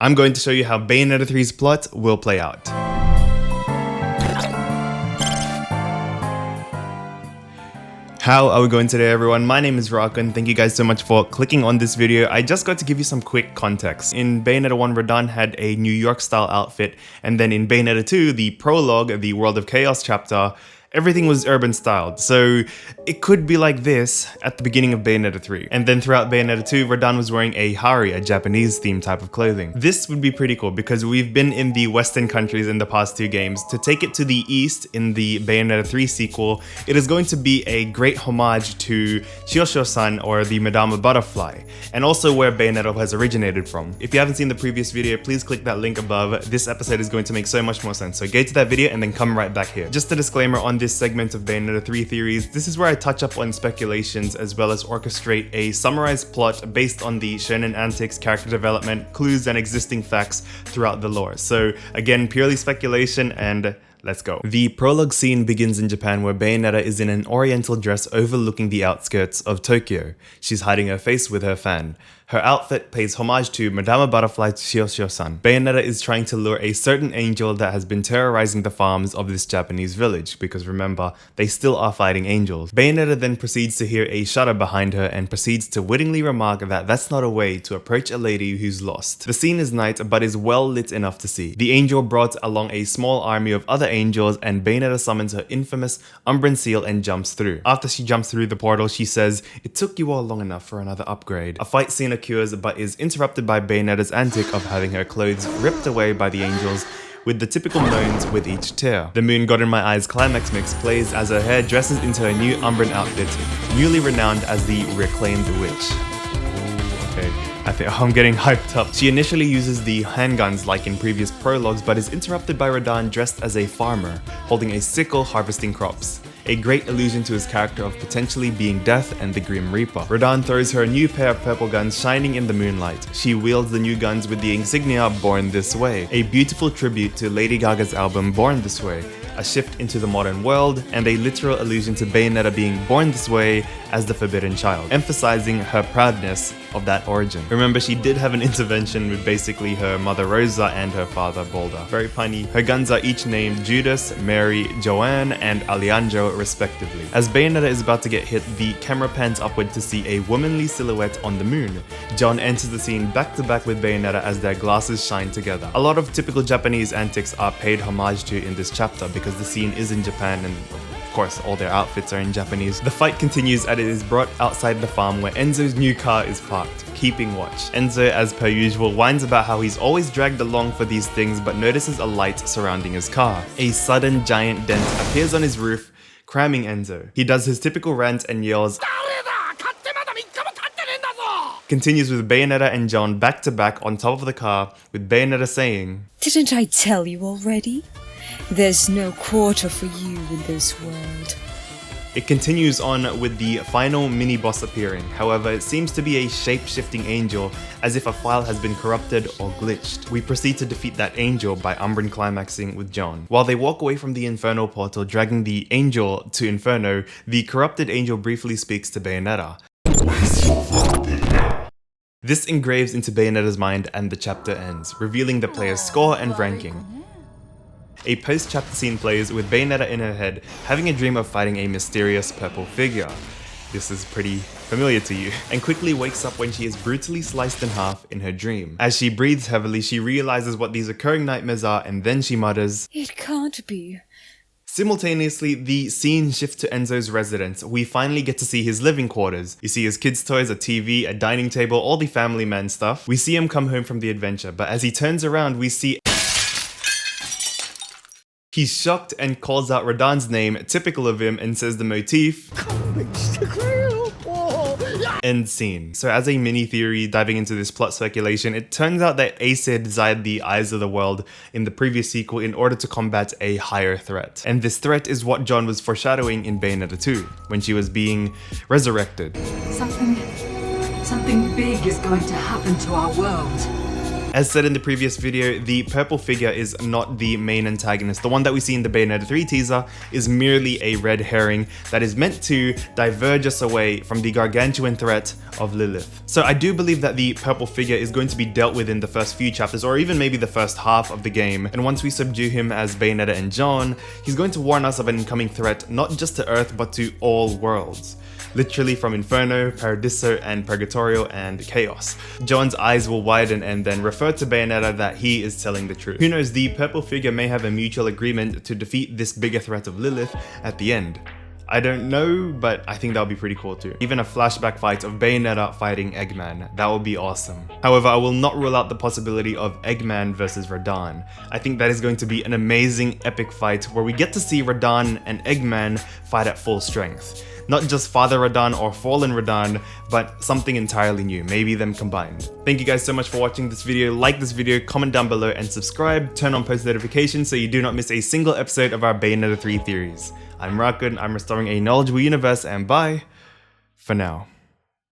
I'm going to show you how Bayonetta 3's plot will play out. How are we going today, everyone? My name is Rakun. Thank you guys so much for clicking on this video. I just got to give you some quick context. In Bayonetta 1, Rodin had a New York style outfit, and then in Bayonetta 2, the Prologue, the World of Chaos chapter, everything was urban styled, so it could be like this at the beginning of Bayonetta 3. And then throughout Bayonetta 2, Rodin was wearing a hari, a Japanese themed type of clothing. This would be pretty cool because we've been in the Western countries in the past two games. To take it to the East in the Bayonetta 3 sequel, it is going to be a great homage to Chiosho-san, or the Madama Butterfly, and also where Bayonetta has originated from. If you haven't seen the previous video, please click that link above. This episode is going to make so much more sense, so go to that video and then come right back here. Just a disclaimer on this segment of Bayonetta 3 theories, this is where I touch up on speculations as well as orchestrate a summarized plot based on the shonen antics, character development, clues, and existing facts throughout the lore. So again, purely speculation, and let's go. The prologue scene begins in Japan, where Bayonetta is in an oriental dress overlooking the outskirts of Tokyo. She's hiding her face with her fan. Her outfit pays homage to Madama Butterfly Chiosho-san. Bayonetta is trying to lure a certain angel that has been terrorizing the farms of this Japanese village, because remember, they still are fighting angels. Bayonetta then proceeds to hear a shudder behind her and proceeds to wittingly remark that that's not a way to approach a lady who's lost. The scene is night, but is well lit enough to see. The angel brought along a small army of other angels, and Bayonetta summons her infamous Umbran seal and jumps through. After she jumps through the portal, she says, "It took you all long enough for another upgrade." A fight scene occurs, but is interrupted by Bayonetta's antic of having her clothes ripped away by the angels, with the typical moans with each tear. The Moon Got in My Eyes climax mix plays as her hair dresses into her new Umbran outfit, newly renowned as the Reclaimed Witch. Okay, I think I'm getting hyped up. She initially uses the handguns like in previous prologues, but is interrupted by Rodin dressed as a farmer, holding a sickle harvesting crops. A great allusion to his character of potentially being Death and the Grim Reaper. Rodin throws her a new pair of purple guns shining in the moonlight. She wields the new guns with the insignia Born This Way, a beautiful tribute to Lady Gaga's album Born This Way, a shift into the modern world, and a literal allusion to Bayonetta being born this way as the forbidden child, emphasizing her proudness of that origin. Remember, she did have an intervention with basically her mother Rosa and her father Balder. Very punny. Her guns are each named Judas, Mary, Joanne, and Alejandro respectively. As Bayonetta is about to get hit, the camera pans upward to see a womanly silhouette on the moon. John enters the scene back to back with Bayonetta as their glasses shine together. A lot of typical Japanese antics are paid homage to in this chapter because the scene is in Japan, and of course all their outfits are in Japanese. The fight continues as it is brought outside the farm where Enzo's new car is parked, keeping watch. Enzo, as per usual, whines about how he's always dragged along for these things but notices a light surrounding his car. A sudden giant dent appears on his roof, cramming Enzo. He does his typical rant and yells, continues with Bayonetta and John back to back on top of the car, with Bayonetta saying, "Didn't I tell you already? There's no quarter for you in this world." It continues on with the final mini-boss appearing. However, it seems to be a shape-shifting angel, as if a file has been corrupted or glitched. We proceed to defeat that angel by Umbran climaxing with John. While they walk away from the Inferno portal, dragging the angel to Inferno, the corrupted angel briefly speaks to Bayonetta. This engraves into Bayonetta's mind, and the chapter ends, revealing the player's score and ranking. A post-chapter scene plays with Bayonetta in her head, having a dream of fighting a mysterious purple figure. This is pretty familiar to you. And quickly wakes up when she is brutally sliced in half in her dream. As she breathes heavily, she realizes what these recurring nightmares are, and then she mutters, "It can't be." Simultaneously, the scene shifts to Enzo's residence. We finally get to see his living quarters. You see his kids' toys, a TV, a dining table, all the family man stuff. We see him come home from the adventure, but as he turns around, we see he's shocked and calls out Rodin's name, typical of him, and says the motif, end scene. So as a mini theory diving into this plot speculation, it turns out that Aesir desired the eyes of the world in the previous sequel in order to combat a higher threat. And this threat is what John was foreshadowing in Bayonetta 2, when she was being resurrected. Something big is going to happen to our world. As said in the previous video, the purple figure is not the main antagonist. The one that we see in the Bayonetta 3 teaser is merely a red herring that is meant to diverge us away from the gargantuan threat of Lilith. So I do believe that the purple figure is going to be dealt with in the first few chapters, or even maybe the first half of the game, and once we subdue him as Bayonetta and John, he's going to warn us of an incoming threat not just to Earth but to all worlds. Literally from Inferno, Paradiso, and Purgatorio, and Chaos. John's eyes will widen and then refer to Bayonetta that he is telling the truth. Who knows, the purple figure may have a mutual agreement to defeat this bigger threat of Lilith at the end. I don't know, but I think that would be pretty cool too. Even a flashback fight of Bayonetta fighting Eggman. That would be awesome. However, I will not rule out the possibility of Eggman versus Rodin. I think that is going to be an amazing epic fight where we get to see Rodin and Eggman fight at full strength. Not just Father Rodin or Fallen Rodin, but something entirely new, maybe them combined. Thank you guys so much for watching this video. Like this video, comment down below, and subscribe. Turn on post notifications so you do not miss a single episode of our Bayonetta 3 theories. I'm Rakun, I'm restoring a knowledgeable universe, and bye for now.